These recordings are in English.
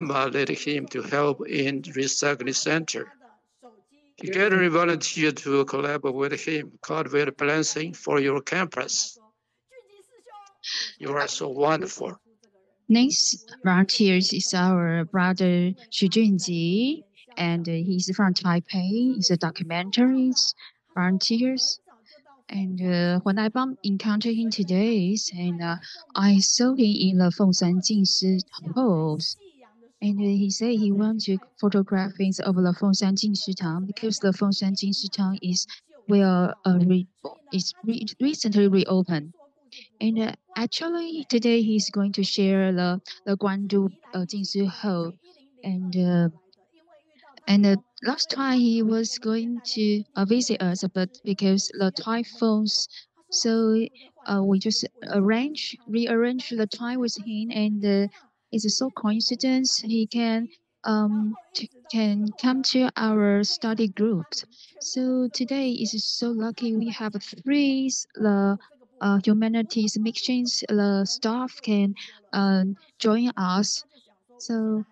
led him to help in recycling center. He generally volunteered to collaborate with him, cultivate blessing for your campus. You are so wonderful. Next volunteers is our brother Junji, and he's from Taipei. He's a documentarist volunteers. And when I bumped encountered him today, and I saw him in the Fengshan Jingshi halls, and he said he wants to photograph things of the Fengshan Jingshi Town because the Fengshan Jingshi Town is recently reopened. And actually, today he's going to share the Guandu Jingshi Hall. And last time he was going to visit us, but because the typhoons, so we just rearrange the time with him, and it's so coincidence he can come to our study groups. So today is so lucky we have three the humanities missions. The staff can join us. So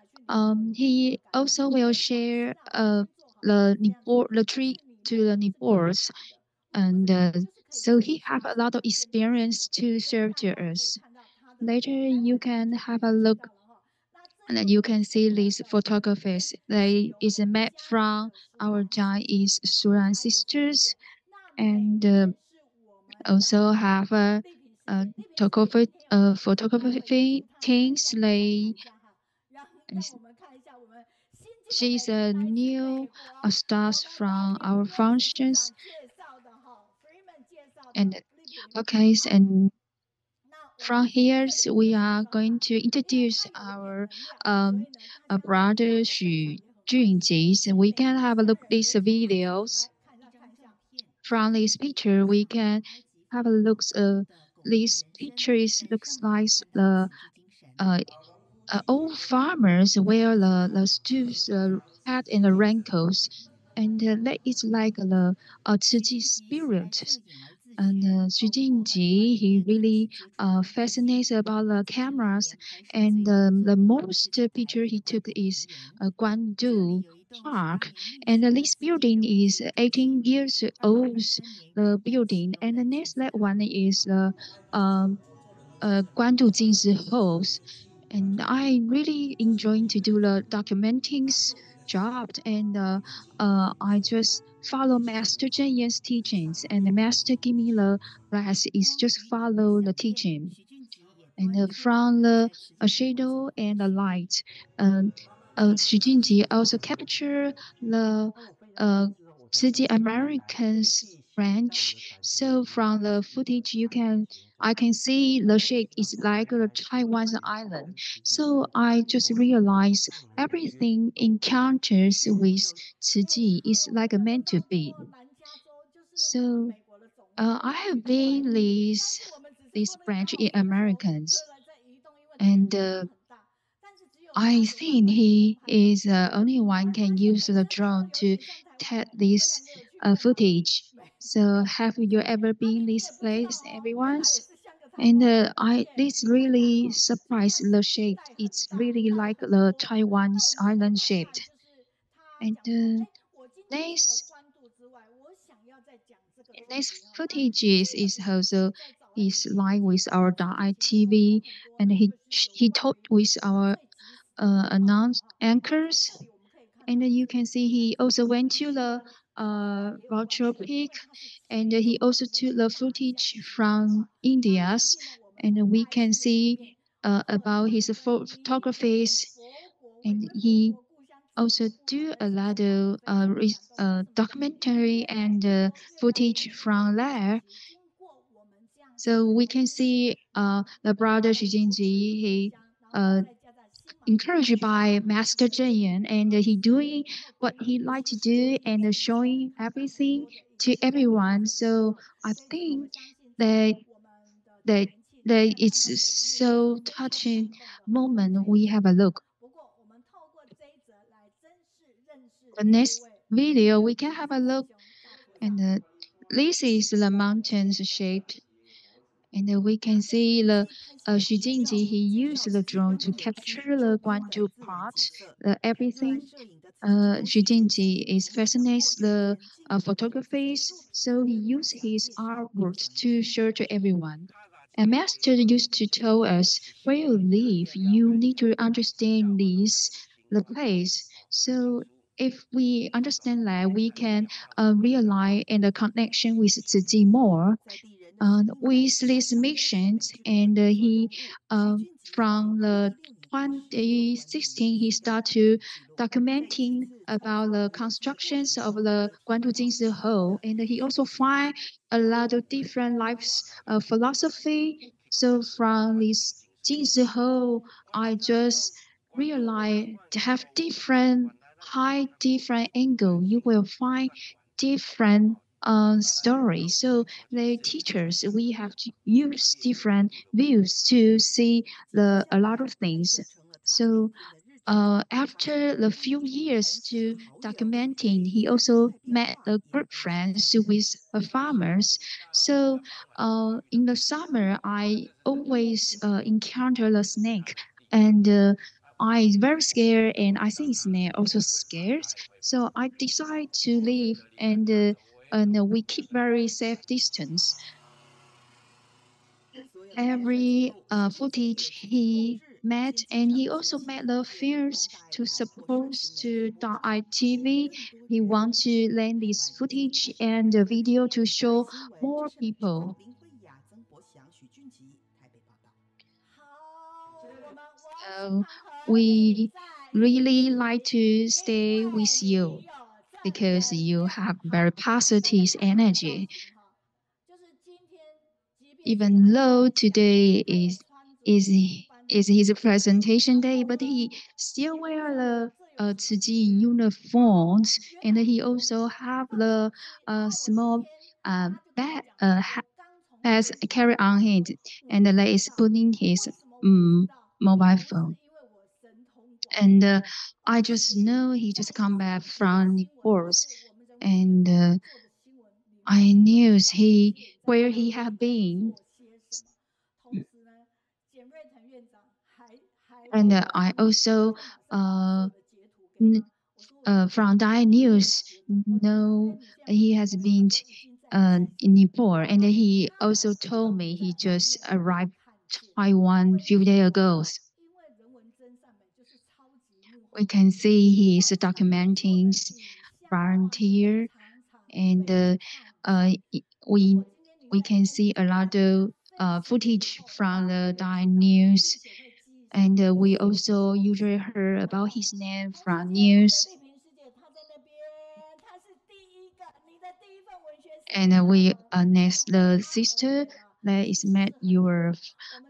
he also will share the tree to the neighbors, and so he have a lot of experience to serve to us. Later, you can have a look, and then you can see these photographers. They is made from our Chinese Suran sisters, and also have photography things like she's a new stars from our functions. And okay, and from here we are going to introduce our brother Xu Junji. So we can have a look at these videos. From this picture, we can have a look. This picture looks like the uh, old farmers wear the stews hat and the raincoats, and that is like the Tzu spirit. And Xu Jingji, he really fascinates about the cameras. And the most picture he took is Guandu Park. And this building is 18 years old, the building. And the next that one is the Guandu Jingshi Halls. And I really enjoying to do the documentings job, and I just follow Master Zhenyan's teachings, and the Master give me the class is just follow the teaching, and from the shadow and the light, um, Xu Jinji also capture the city Americans French. So from the footage, I can see the shape is like the Taiwan's island. So I just realized everything encounters with Tzu is like meant to be. So I have been this branch in Americans, and I think he is the only one can use the drone to take this footage. So have you ever been this place, everyone's? And I this really surprised the shape. It's really like the Taiwan's island shaped. And next next footage is also is live with our .itv, and he talked with our announced anchors, and you can see he also went to the virtual peak, and he also took the footage from India's, and we can see about his photographies, and he also do a lot of documentary and footage from there. So we can see the brother Xu Jinji, he uh, encouraged by Master Zhenyan, and he doing what he like to do and showing everything to everyone. So I think that that that it's so touching moment. We have a look. The next video we can have a look, and this is the mountains shape, And we can see the Xu Jingji, he used the drone to capture the Guandu part, everything. Xu Jingji is fascinates the photographies, so he used his artwork to show to everyone. A master used to tell us, where you live, you need to understand this, the place. So if we understand that, we can realize and the connection with Tzu more. With these missions, and he from the 2016 he started documenting about the constructions of the Guandu Jinsi Hole, and he also find a lot of different lives philosophy. So from this Jinsi Hole, I just realized to have different high different angle. You will find different stories. So the teachers, we have to use different views to see a lot of things. So after the few years to documenting, he also met a group friends with farmers. So in the summer, I always encounter the snake, and I very scared, and I think snake also scared. So I decide to leave, and we keep very safe distance. Every footage he met, and he also met the fears to suppose to .itv. He wants to lend this footage and the video to show more people. So we really like to stay with you because you have very positive energy. Even though today is is his presentation day, but he still wear the Tzu uniforms, and he also have the small bag has carry on him, and that is putting his mobile phone. And I just know he just come back from the course, and I knew where he had been. And I also from Thai News know he has been in Nepal, and he also told me he just arrived Taiwan a few days ago. We can see he is documenting volunteer, and we we can see a lot of footage from the Thai News, and we also usually heard about his name from news. And we next the sister that is met your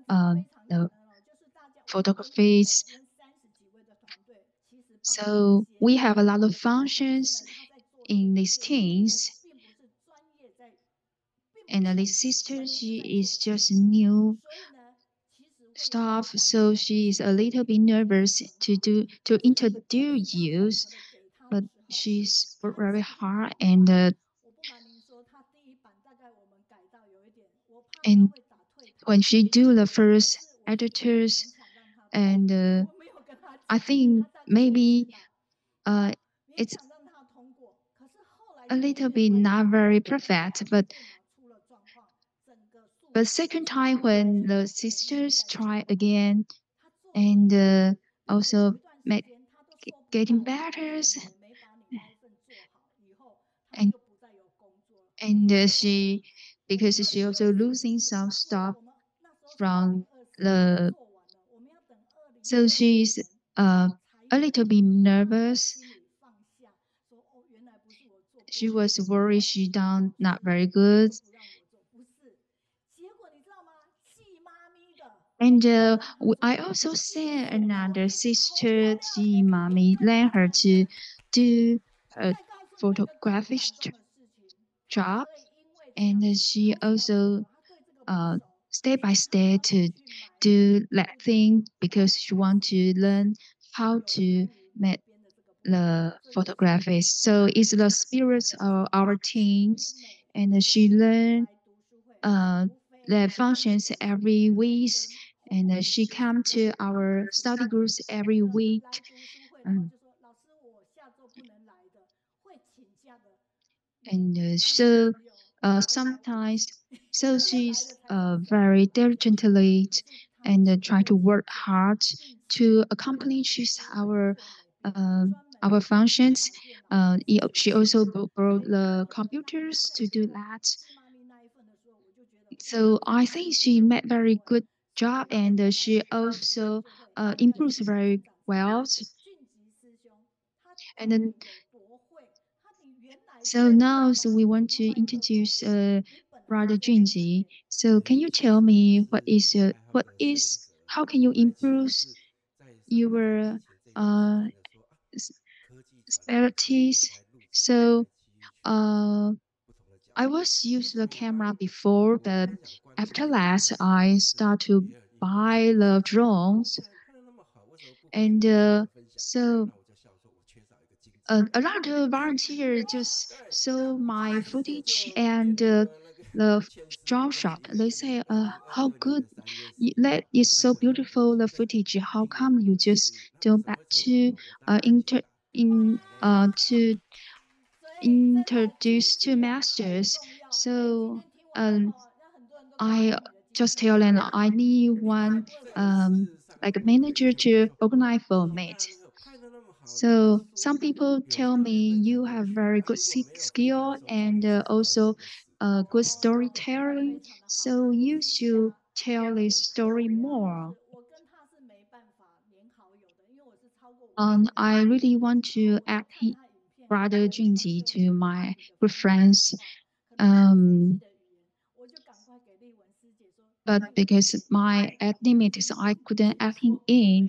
the photographies. So we have a lot of functions in these things. And this sister, she is just new staff, so she is a little bit nervous to introduce you, but she's very hard, and when she do the first editors, and I think maybe it's a little bit not very perfect, but second time when the sisters try again, and also make getting better, and she, because she also losing some stuff from the, so she's a little bit nervous. She was worried she done not very good. And I also sent another sister, Ji Mommy, let her to do a photographic job, and she also step by step to do that thing because she want to learn how to make the photography. So it's the spirit of our teens, and she learned the functions every week, and she come to our study groups every week. Um, and so sometimes so she's very diligently and try to work hard to accomplish uh, our functions. She also brought the computers to do that. So I think she made very good job, and she also improves very well. And then so now, so we want to introduce Brother Junji. So can you tell me how can you improve your uh specialties? So uh I was use the camera before, but after that I start to buy the drones, and so a lot of volunteers just saw my footage and the job shot. They say, how good, that is so beautiful, the footage. How come you just don't back to inter in to introduce to masters? So I just tell them I need one like a manager to organize for me. So some people tell me you have very good skill and also good storytelling. So you should tell this story more. I really want to add Brother Junji to my good friends. Um, but because my ad limit is I couldn't add him in.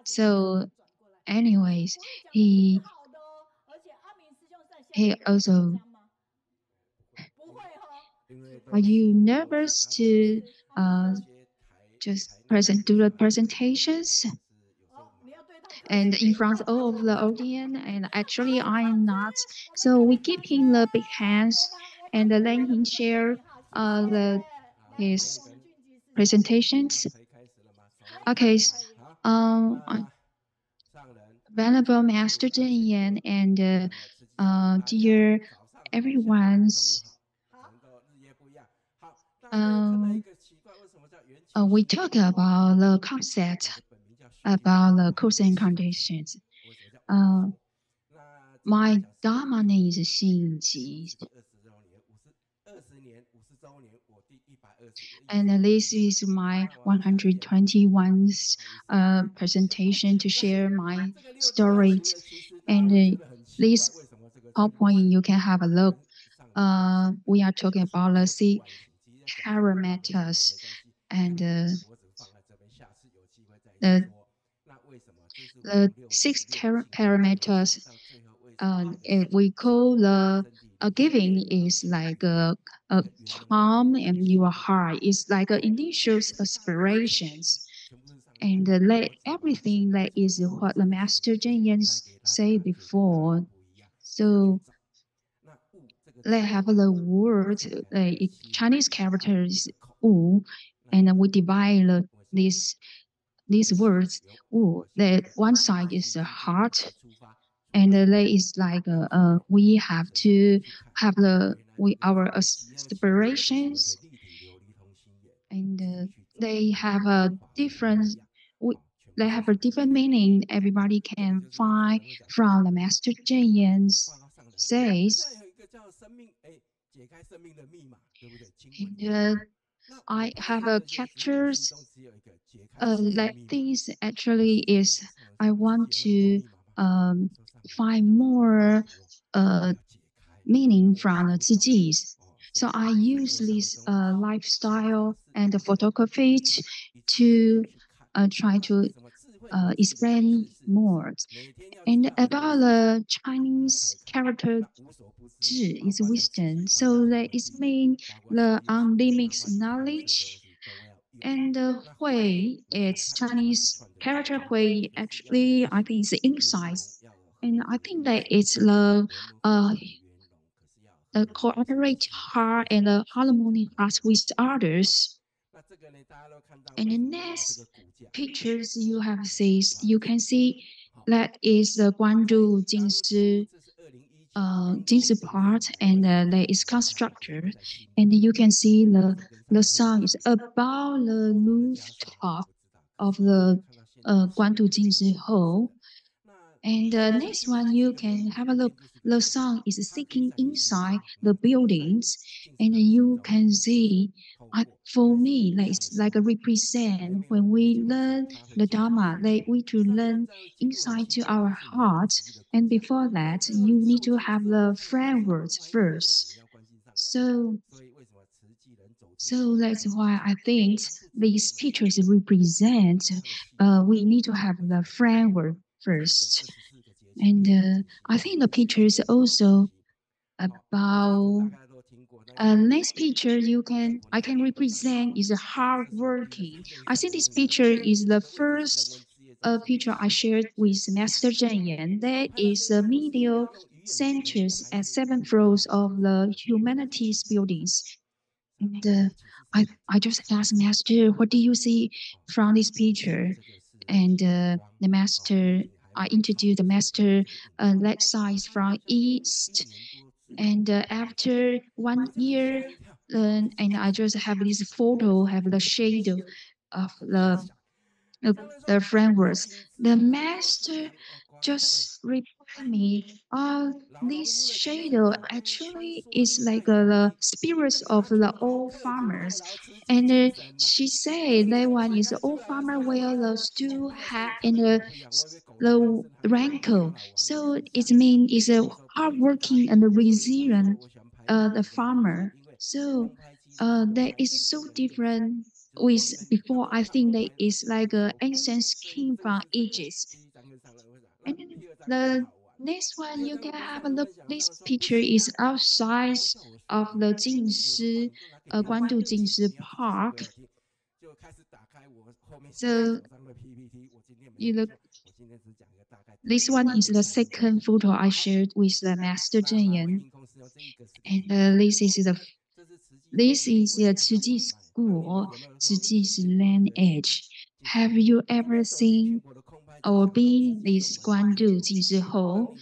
So anyways, he also are you nervous to uh just do the presentations and in front of all of the audience? And actually I'm not. So we give him the big hands and let him share the his presentations. Okay. Um, Venerable Master Zhen Yan and dear everyone's, um, we talk about the concept about the cause and conditions. Uh, my Dharma name is Xinji, and this is my 121st presentation to share my stories. And this PowerPoint, you can have a look. We are talking about the C parameters and the six parameters. We call the giving is like a calm and your heart is like initial aspirations, and let everything that is what the Master Zhen Yan say before. So they have the word, Chinese characters wu, and we divide these words wu. That one side is the heart, and there is like we have to have our aspirations, and they have a different we, they have a different meaning. Everybody can find from the Master Zhen Yan says. And I have a captures like this actually is I want to um, find more meaning from the 自己. So I use this lifestyle and the photography to try to explain more. And about the Chinese character 智 is wisdom. So that is mean the unlimited knowledge. And Hui, it's Chinese character Hui. Actually, I think it's insights. And I think that it's the cooperate hard and harmony heart with others. And the next pictures you have says you can see that is the Guandu Jingshi part, and there is constructor, and you can see the sun is above the rooftop of the Guandu Jingshi Hall. And the next one, you can have a look. The sun is sinking inside the buildings, and you can see. For me, like it's like a represent when we learn the Dharma, like we to learn inside to our heart. And before that, you need to have the framework first. So, so that's why I think these pictures represent. We need to have the framework first. And I think the picture is also about next picture I can represent is a hard working. I think this picture is the first picture I shared with Master Zheng Yan. That is the medial centers at 7 floors of the humanities buildings. And I just asked Master, what do you see from this picture? And the Master, I introduced the Master left side from east. And after 1 year, and I just have this photo, have the shadow of the frameworks. The master just replied me, this shadow actually is like the spirits of the old farmers. And she said that one is the old farmer where the stew hat and the rankle. So it means it's a hardworking and resilient the farmer. So that is so different with before. I think that is like an ancient king from Egypt. And then the next one you can have a look. This picture is outside of the Jingshi, Guandu Jingshi Park. So you look. This one is the second photo I shared with the Master Zheng Yan, and this is the Tzu school. Tzu is land edge. Have you ever seen or been this Guandu Jingshi Hall?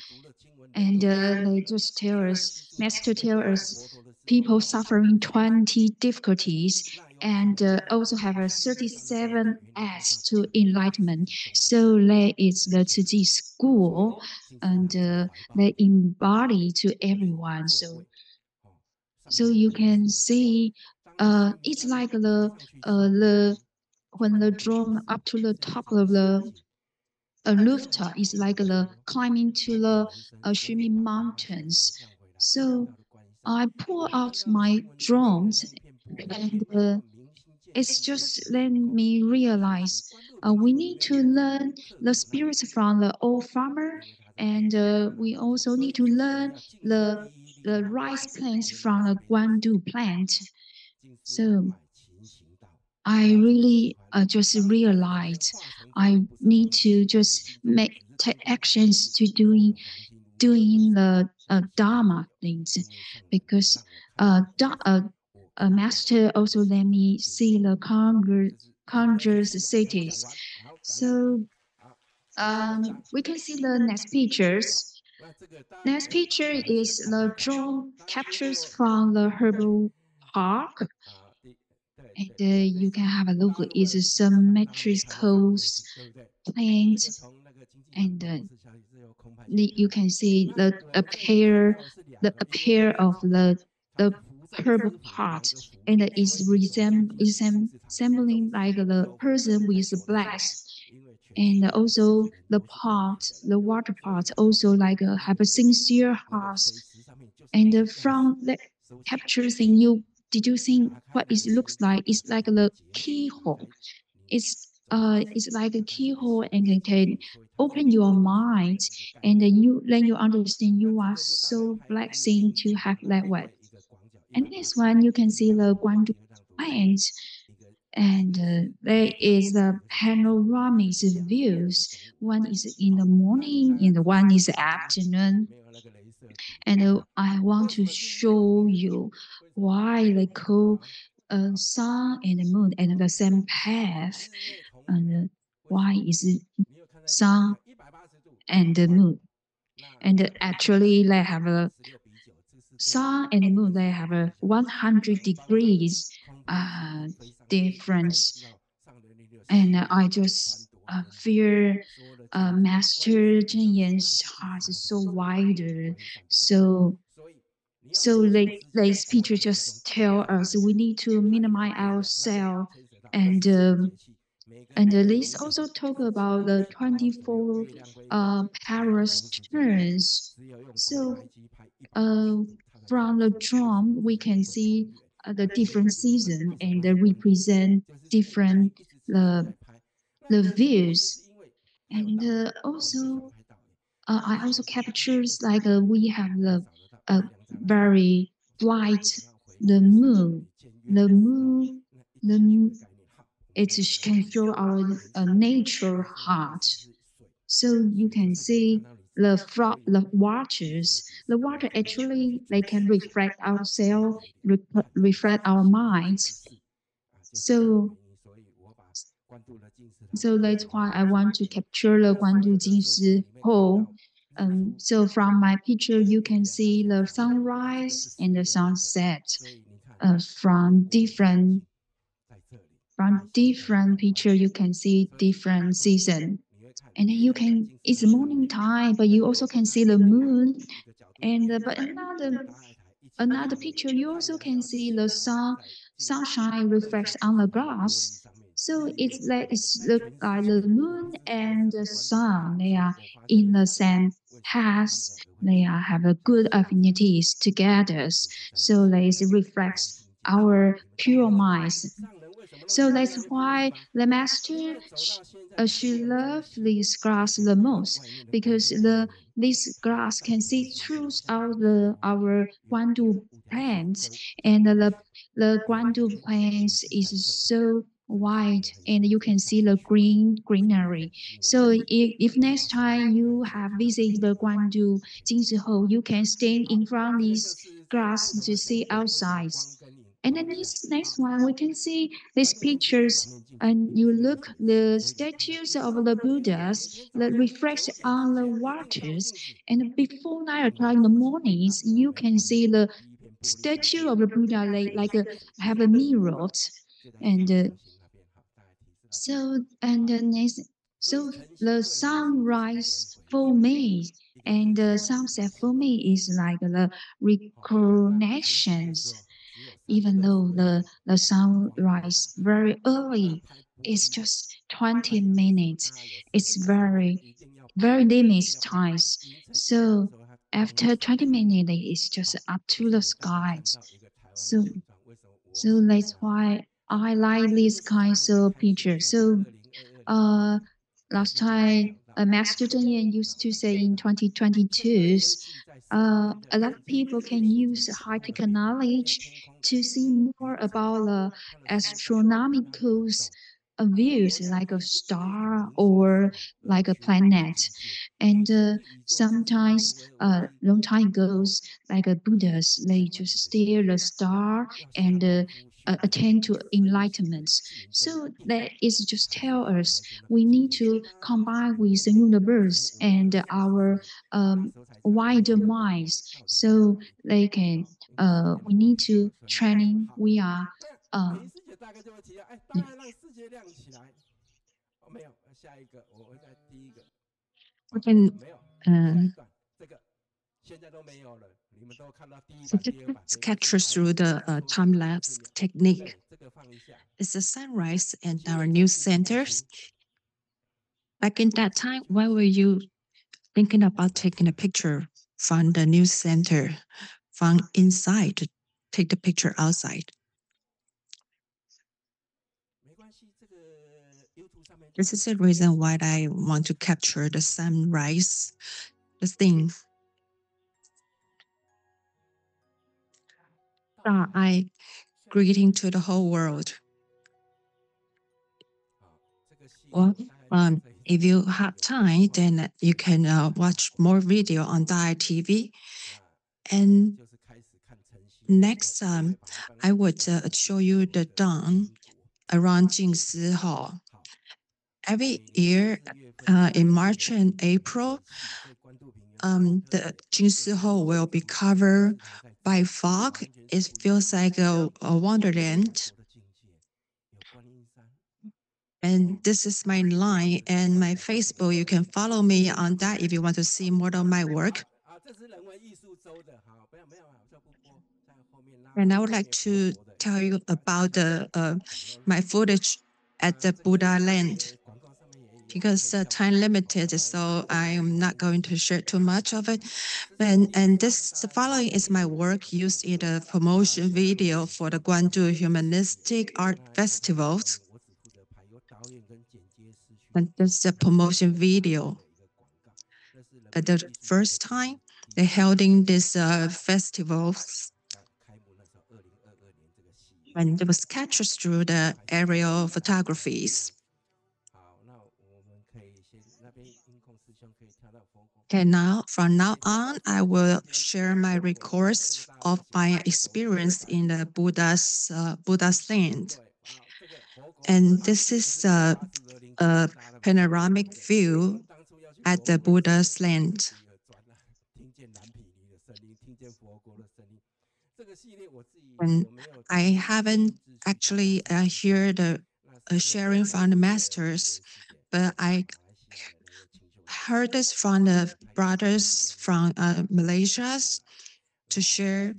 And they just tell us, Master tell us, people suffering 20 difficulties and also have a 37 S to enlightenment. So that is the Tzu school, and they embody to everyone. So you can see, it's like the when the drone up to the top of the rooftop is like the climbing to the Shumi mountains. So I pull out my drones, and it's just let me realize we need to learn the spirits from the old farmer, and we also need to learn the rice plants from the Guandu plant. So I really just realized I need to just take actions to doing the Dharma things, because a master also let me see the conjures cities. So we can see the next pictures. Next picture is the drone captures from the herbal park. And you can have a look. It's some symmetrical plants, and you can see a pair of the herbal pot, and it is resembling like the person with black, and also the water pot, also like have a sincere heart. And from the capture thing, did you think what it looks like? It's like the keyhole. It's like a keyhole, and it can open your mind, and then you understand you are so blessed to have that way. And this one you can see the Guandu plant, and there is the panoramic views. One is in the morning, and one is afternoon. And I want to show you why they call sun and the moon and the same path. And why is it sun and the moon? And actually, they have a sun and the moon. They have a 100 degrees difference. And I just fear Master Zhen Yan's heart is so wider. So this picture just tell us we need to minimize ourselves and this also talk about the 24 Paris turns. So from the drum, we can see the different season and represent different the views. And also, I also captures like we have the very bright the moon, the moon, the moon. It can show our nature heart. So you can see the waters. The water actually they can reflect ourselves, reflect our minds. So that's why I want to capture the Guandu Jinshi whole. So from my picture, you can see the sunrise and the sunset from different picture. You can see different season, and then you can it's morning time, but you also can see the moon. And but another picture, you also can see the sunshine reflects on the glass. So it's look like the moon and the sun. They are in the same path. They are have a good affinities together. So they reflects our pure minds. So that's why the master she loves this glass the most because this glass can see through our Guandu plants, and the Guandu plants is so wide and you can see the greenery. So if next time you have visited the Guandu Jinshi, you can stand in front of this glass to see outside. And then this next one, we can see these pictures, and you look the statues of the Buddhas that reflect on the waters. And before 9 o'clock in the mornings, you can see the statue of the Buddha like have a mirror, and the next, so the sunrise for me and the sunset for me is like the recognitions. Even though the sunrise very early, it's just 20 minutes. It's very limited times. So after 20 minutes, it's just up to the skies. So that's why I like these kinds of pictures. So uh, last time Master Zheng Yan used to say in 2022, a lot of people can use high tech knowledge to see more about the astronomical views like a star or like a planet. And sometimes, long time ago, like a Buddhas, they just stare the star and attain to enlightenment. So that is just tell us we need to combine with the universe and our wider minds, so they can. We need to training. We are. We can capture through the time lapse technique. It's the sunrise and our news centers. Back in that time, why were you thinking about taking a picture from the news center from inside to take the picture outside? This is the reason why I want to capture the sunrise, the thing. I greeting to the whole world. Well, if you have time, then you can watch more video on Dai TV. And next, I would show you the dawn around Jingsi Hall. Every year in March and April, the Jingsi Hall will be covered by fog. It feels like a wonderland. And this is my line and my Facebook. You can follow me on that if you want to see more of my work. And I would like to tell you about my footage at the Buddha land, because time limited, so I'm not going to share too much of it. And the following is my work used in the promotion video for the Guandu Humanistic Art Festivals. And this is a promotion video. At the first time they held in this festivals, and it was captured through the aerial photographies. Okay, now from now on, I will share my records of my experience in the Buddha's land. And this is a panoramic view at the Buddha's land. And I haven't actually heard the sharing from the masters, but I heard this from the brothers from Malaysia to share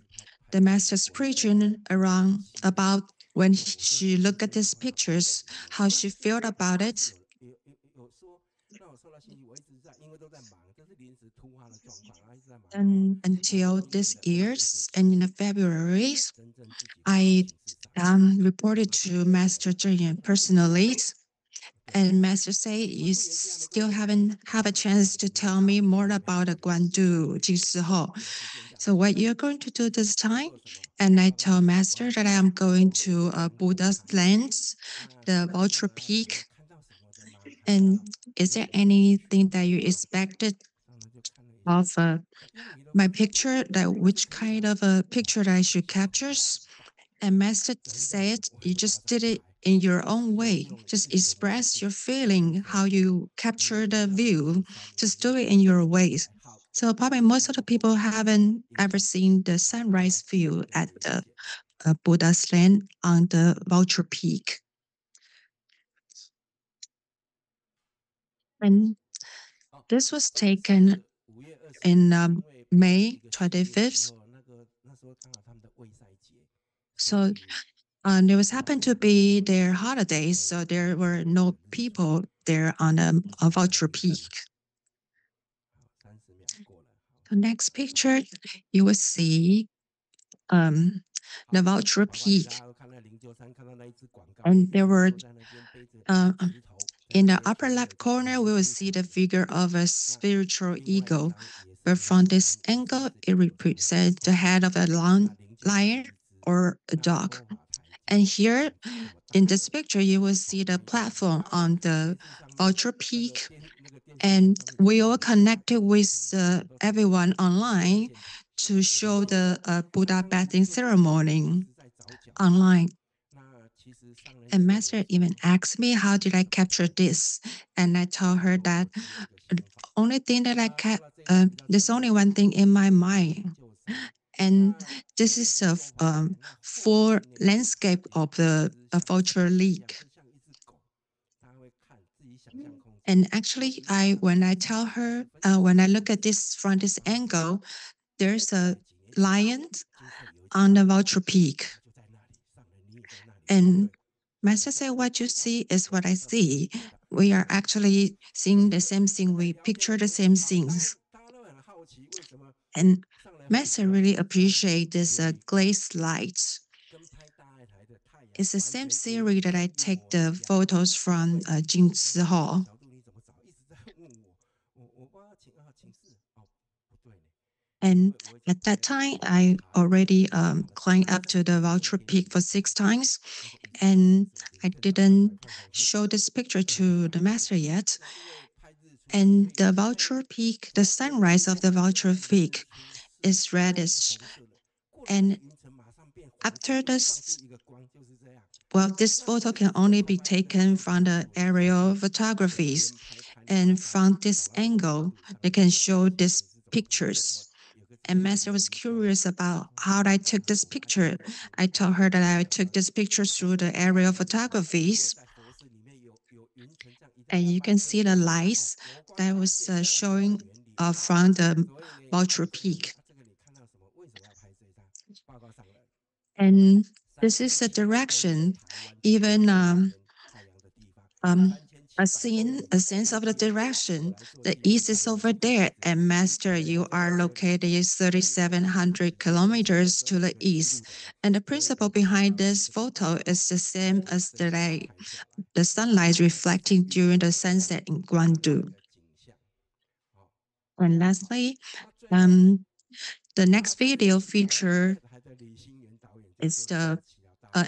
the master's preaching around about when she looked at these pictures, how she felt about it. And until this year, and in February, I reported to Master Zheng personally, and Master say you still haven't have a chance to tell me more about the Guandu Jingsi Hall. So what you're going to do this time? And I tell Master that I am going to Buddha's lands, the Vulture Peak. And is there anything that you expected of my picture, that which kind of a picture that I should capture? And Master said, you just did it in your own way. Just express your feeling, how you capture the view. Just do it in your ways. So probably most of the people haven't ever seen the sunrise view at the Buddha's land on the Vulture Peak. And this was taken in May 25th. So it was happened to be their holidays, so there were no people there on a Vulture Peak. The next picture, you will see the Vulture Peak. And there were, in the upper left corner, we will see the figure of a spiritual eagle. But from this angle, it represents the head of a lion or a dog. And here in this picture, you will see the platform on the Vulture Peak. And we all connected with everyone online to show the Buddha bathing ceremony online. And Master even asked me, how did I capture this? And I told her that the only thing that there's only one thing in my mind. And this is a full landscape of the Vulture Lake. And actually, when I tell her, when I look at this from this angle, there's a lion on the Vulture Peak. And Master said, what you see is what I see. We are actually seeing the same thing. We picture the same things. And Master really appreciate this glaze light. It's the same series that I take the photos from Jingsi Hall. And at that time, I already climbed up to the Vulture Peak for 6 times. And I didn't show this picture to the master yet. And the Vulture Peak, the sunrise of the Vulture Peak is reddish. And after this, well, this photo can only be taken from the aerial photographies. And from this angle, they can show these pictures. And Master was curious about how I took this picture. I told her that I took this picture through the aerial photographies. And you can see the lights that was showing from the Vulture Peak. And this is the direction, even a sense of the direction. The east is over there, and Master, you are located 3,700 kilometers to the east. And the principle behind this photo is the same as the sunlight reflecting during the sunset in Guandu. And lastly, the next video feature is the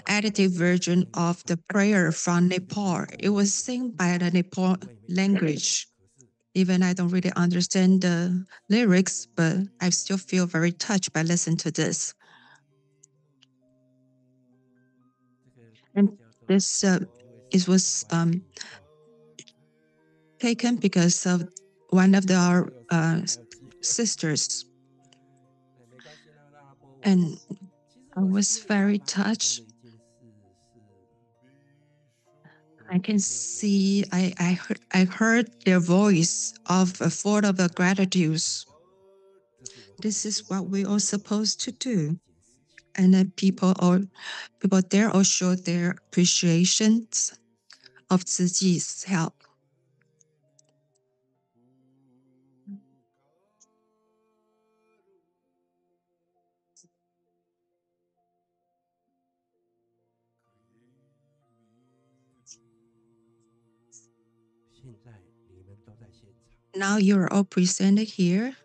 edited version of the prayer from Nepal. It was sung by the Nepal language. Even I don't really understand the lyrics, but I still feel very touched by listening to this. And this it was taken because of one of our sisters, and I was very touched. I can see, I heard their voice of a thought of the gratitude. This is what we are supposed to do. And then people there all show their appreciations of Tzu Ji's help. Now you're all presented here.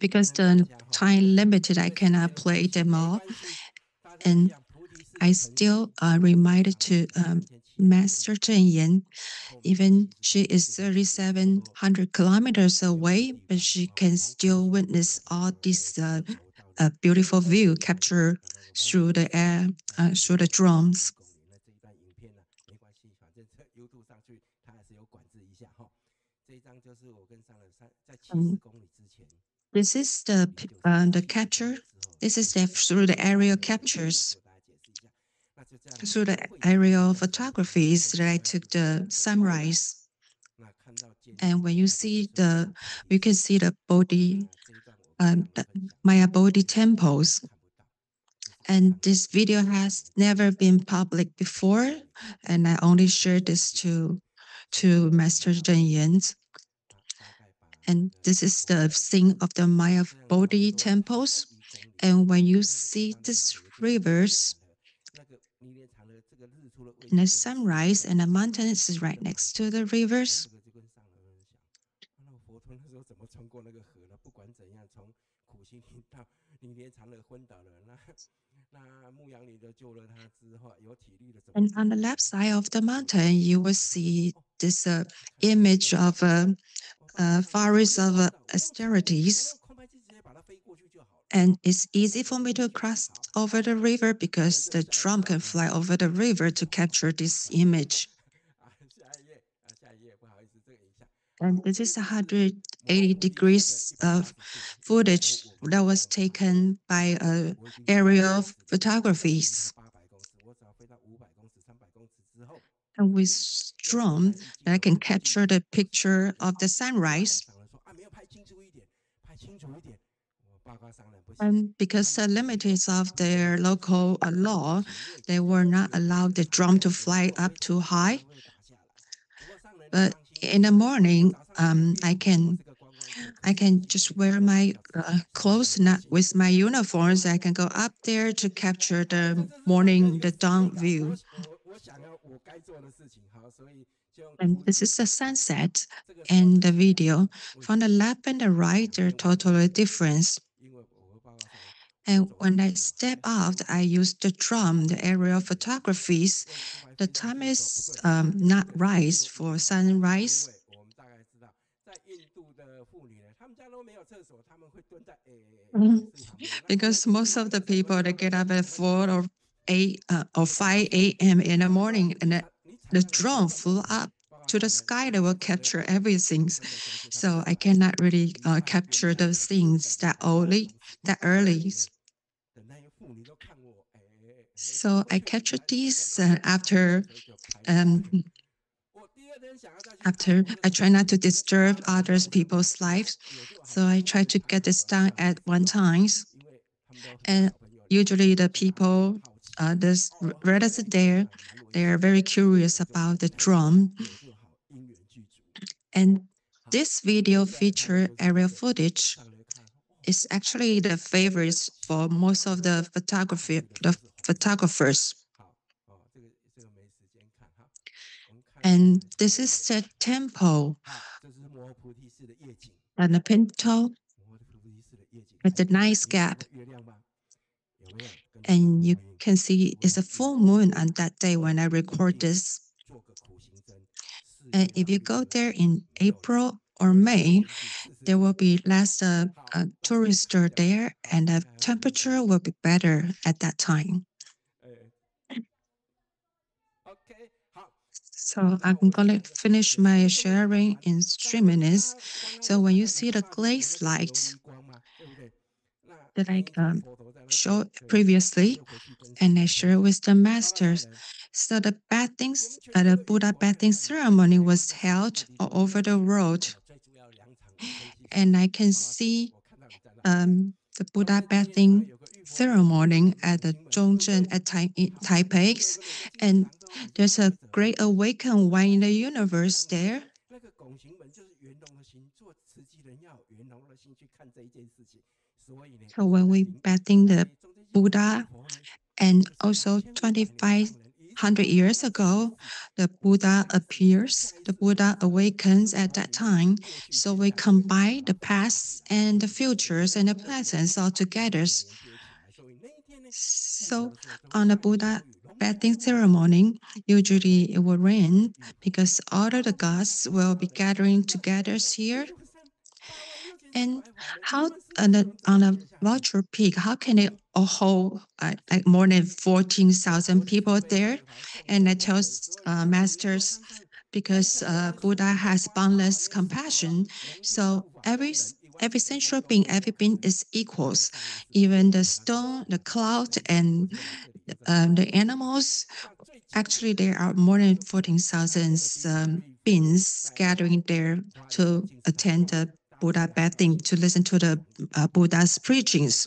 Because the time limited, I cannot play them all. And I still reminded to Master Zhen Yan, even she is 3,700 kilometers away, but she can still witness all this beautiful view captured through the air, through the drones. This is the capture. This is through the aerial captures, through the aerial photographies that I took the sunrise. And when you see you can see the Bodhi, Maya Bodhi temples. And this video has never been public before, and I only shared this to Master Zhen Yan. And this is the scene of the Maya Bodhi temples. And when you see these rivers, and the sunrise and the mountain is right next to the rivers. And on the left side of the mountain, you will see this image of a forest of austerities. And it's easy for me to cross over the river because the drum can fly over the river to capture this image. And this is 180 degrees of footage that was taken by aerial photographies. And with drone, I can capture the picture of the sunrise. And because the limits of their local law, they were not allowed the drum to fly up too high. But in the morning, I can just wear my clothes, not with my uniforms. I can go up there to capture the morning, the dawn view. And this is the sunset and the video. From the left and the right, they're totally different. And when I step out, I use the drum, the aerial photographies. The time is not right for sunrise. Because most of the people they get up at 4 or 8 or 5 a.m. in the morning, and the drone flew up to the sky. They will capture everything, so I cannot really capture those things that early. So I captured these after I try not to disturb others people's lives. So I try to get this done at one time. And usually the people, the residents there, they are very curious about the drum. And this video feature aerial footage is actually the favorites for most of the photographers. And this is the temple and the pinto with the nice gap. And you can see it's a full moon on that day when I record this. And if you go there in April or May, there will be less tourists there, and the temperature will be better at that time. So I'm going to finish my sharing in 3 minutes. So when you see the glaze light that I showed previously, and I share with the masters, so the the Buddha bathing ceremony was held all over the world, and I can see the Buddha bathing ceremony at the Zhongzhen at Taipei, and there's a great awakened one in the universe there. So when we bathing the Buddha, and also 2,500 years ago, the Buddha appears, the Buddha awakens at that time. So we combine the past and the futures and the presents all together. So on the Buddha bathing ceremony, usually it will rain because all of the gods will be gathering together here. And how on a vulture peak, how can it hold like more than 14,000 people there? And I tell masters, because Buddha has boundless compassion, so every central being, every being is equals. Even the stone, the cloud, and the animals. Actually, there are more than 14,000 beings gathering there to attend the Buddha bathing, to listen to the Buddha's preachings.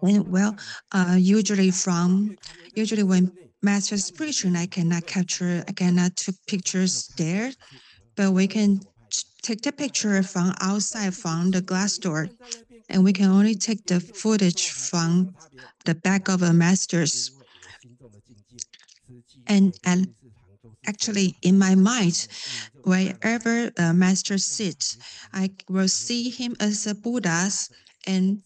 And well, usually when master's preaching, I cannot take pictures there, but we can take the picture from outside from the glass door, and we can only take the footage from the back of a master's. And actually, in my mind, wherever a master sits, I will see him as a Buddha, and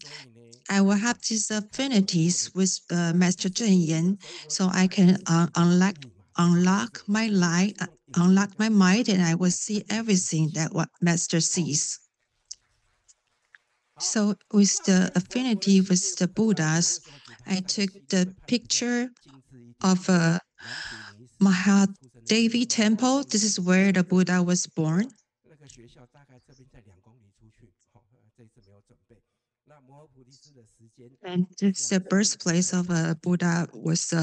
I will have these affinities with Master Zhen Yan, so I can unlock my light, unlock my mind, and I will see everything that what Master sees. So with the affinity with the Buddhas, I took the picture of a Mahadevi temple. This is where the Buddha was born. And it's the birthplace of Buddha was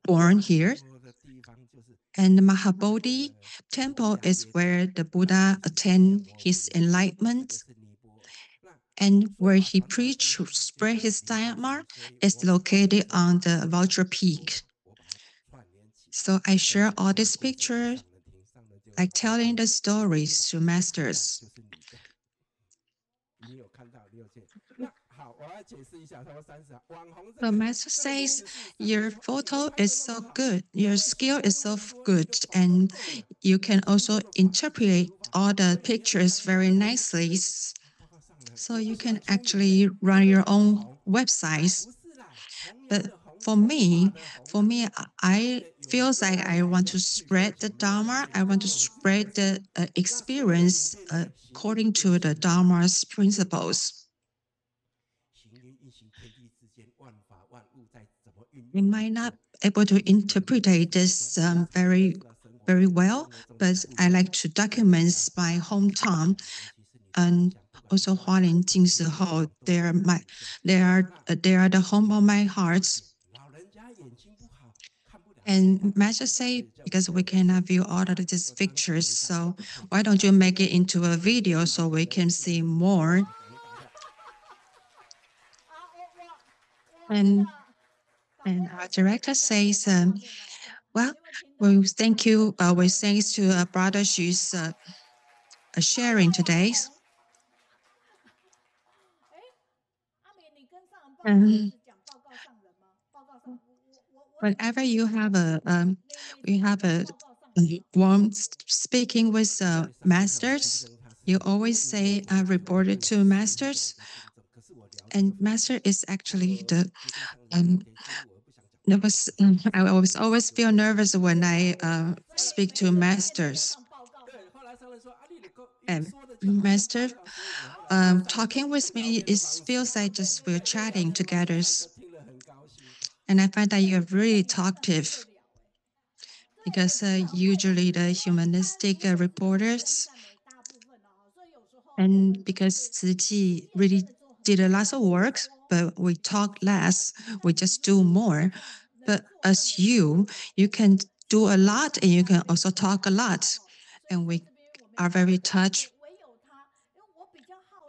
born here. And Mahabodhi temple is where the Buddha attained his enlightenment. And where he preached, spread his Dharma, is located on the Vulture Peak. So I share all these pictures, like telling the stories to masters. The master says, your photo is so good, your skill is so good, and you can also interpret all the pictures very nicely. So you can actually run your own websites. But for me, I feels like I want to spread the Dharma. I want to spread the experience according to the Dharma's principles. You might not able to interpret this very well, but I like to document my hometown and also Hualien Jingshi Hou. They are the home of my hearts. And Master say, because we cannot view all of these pictures, so why don't you make it into a video so we can see more? And our director says, well, we thank you. We thanks to Brother Xu's sharing today. Whenever you have a warm speaking with masters, you always say reported to masters, and master is actually the I always feel nervous when I speak to masters. And master talking with me, it feels like just we're chatting together. And I find that you're really talkative because usually the humanistic reporters, and because Tzu Chi really did a lot of work, but we talk less, we just do more. But as you can do a lot and you can also talk a lot. And we are very touched.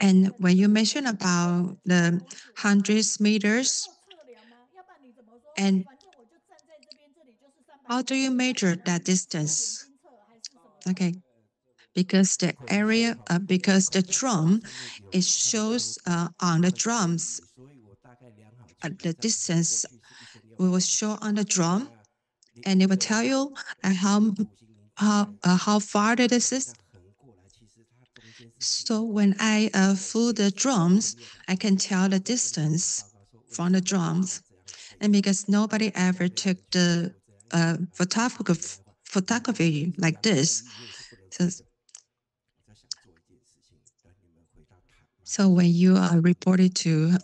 And when you mention about the hundreds meters, and how do you measure that distance? Okay, because the area, because the drum, it shows on the drums the distance. We will show on the drum, and it will tell you how far this is. So when I flew the drums, I can tell the distance from the drums. And because nobody ever took the photography like this, so when you are reported to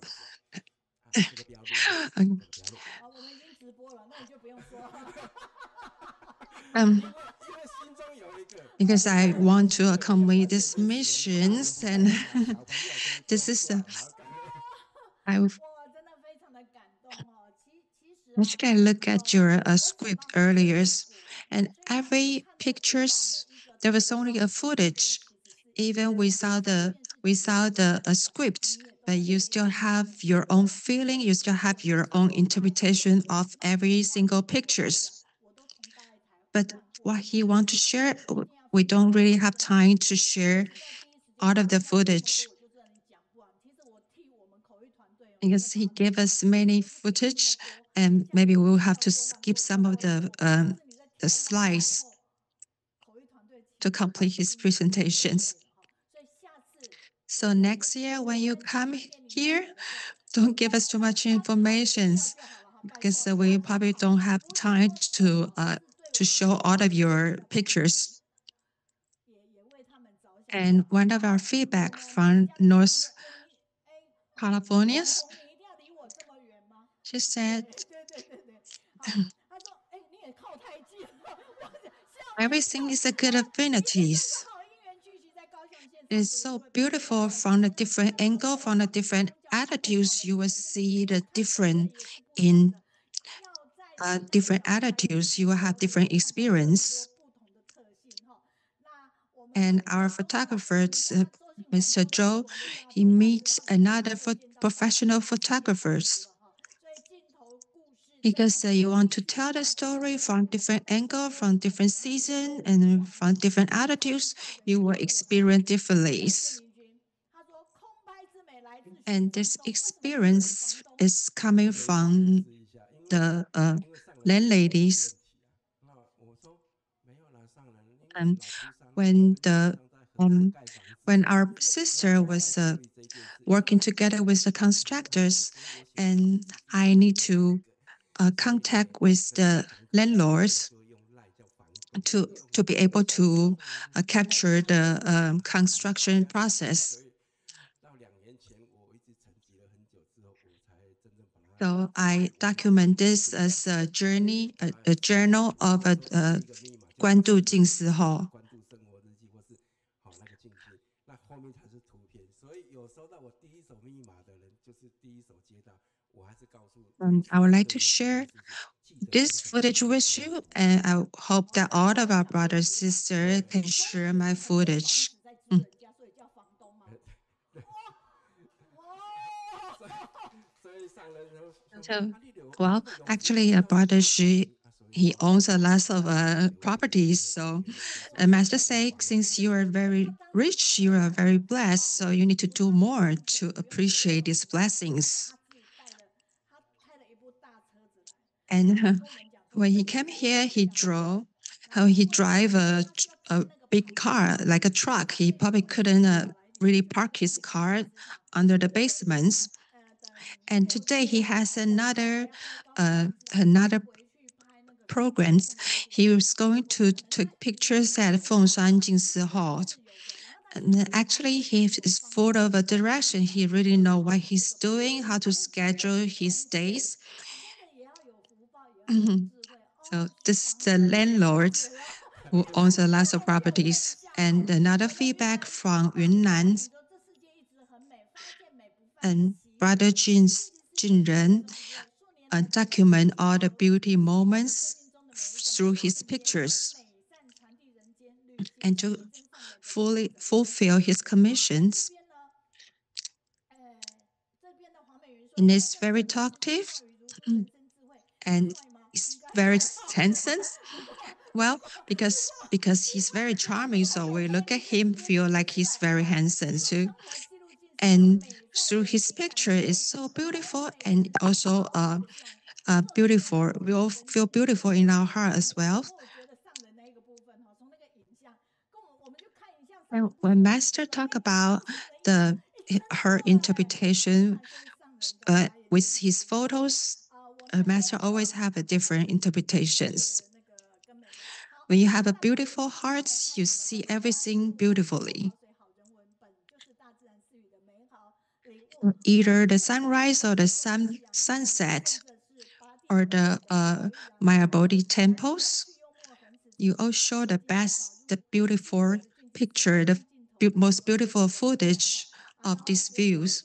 because I want to accomplish these missions, and this is actually I look at your script earlier, and every pictures there was only a footage, even without the script, but you still have your own feeling, you still have your own interpretation of every single pictures. But what he wants to share, we don't really have time to share all of the footage. Because he gave us many footage, and maybe we'll have to skip some of the slides to complete his presentations. So next year, when you come here, don't give us too much information because we probably don't have time to show all of your pictures. And one of our feedback from North California, she said, everything is a good affinities. It's so beautiful from a different angle, from the different attitudes. You will see the different in different attitudes. You will have different experience. And our photographer, Mr. Zhou, he meets another professional photographers because you want to tell the story from different angle, from different season, and from different attitudes. You will experience differently. And this experience is coming from the landladies. Um, when the when our sister was working together with the constructors, and I need to contact with the landlords to be able to capture the construction process. So I document this as a journey, a journal of a Guandu 进思后. I would like to share this footage with you, and I hope that all of our brothers and sisters can share my footage. So, well, actually, brother he owns a lot of properties. So, Master say, since you are very rich, you are very blessed. So you need to do more to appreciate these blessings. And when he came here, he drove how he drive a big car like a truck. He probably couldn't really park his car under the basements. And today he has another programs. He was going to take pictures at Fengshan Jingsi Hall. And actually, he is full of a direction. He really know what he's doing, how to schedule his days. So this is the landlord who owns a lot of properties. And another feedback from Yunnan and brother Jinren document all the beauty moments through his pictures. And to fully fulfill his commissions. And it's very talkative and it's very handsome. Well, because he's very charming, so we look at him, feel like he's very handsome too. And through his picture, it's so beautiful and also beautiful. We all feel beautiful in our heart as well. And when Master talk about her interpretation with his photos, Master always have a different interpretations. When you have a beautiful heart, you see everything beautifully. Either the sunrise or the sunset or the Maya Bodhi temples, you all show the best, the beautiful picture, the most beautiful footage of these views.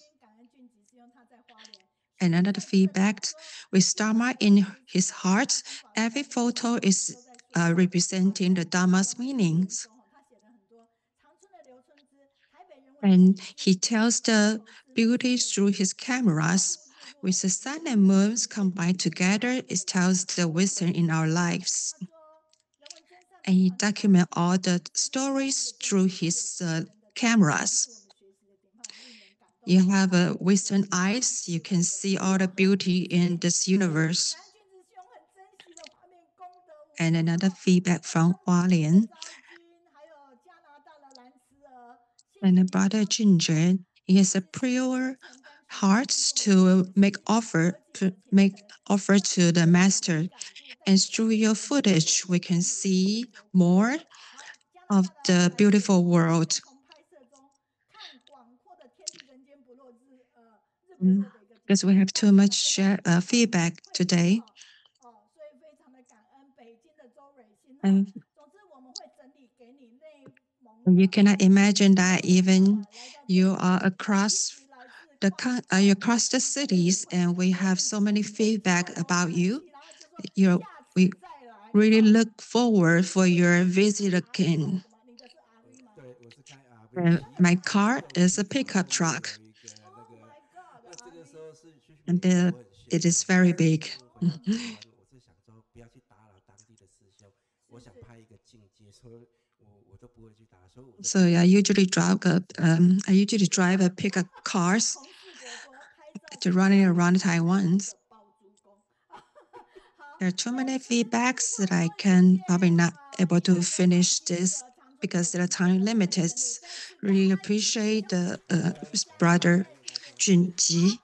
And another feedback, with Dharma in his heart, every photo is representing the Dharma's meanings. And he tells the beauty through his cameras. With the sun and moons combined together, it tells the wisdom in our lives. And he documents all the stories through his cameras. You have wisdom eyes, you can see all the beauty in this universe. And another feedback from Hualien. And the brother Junji, he has a pure heart to make offer to the master. And through your footage, we can see more of the beautiful world. Because we have too much feedback today. And You cannot imagine that even you are across the cities, and we have so many feedback about you. We really look forward for your visit again. My car is a pickup truck, and it is very big. So I usually drive a pickup cars to running around Taiwan. There are too many feedbacks that I can probably not able to finish this because the time limited. Really appreciate the brother Junji.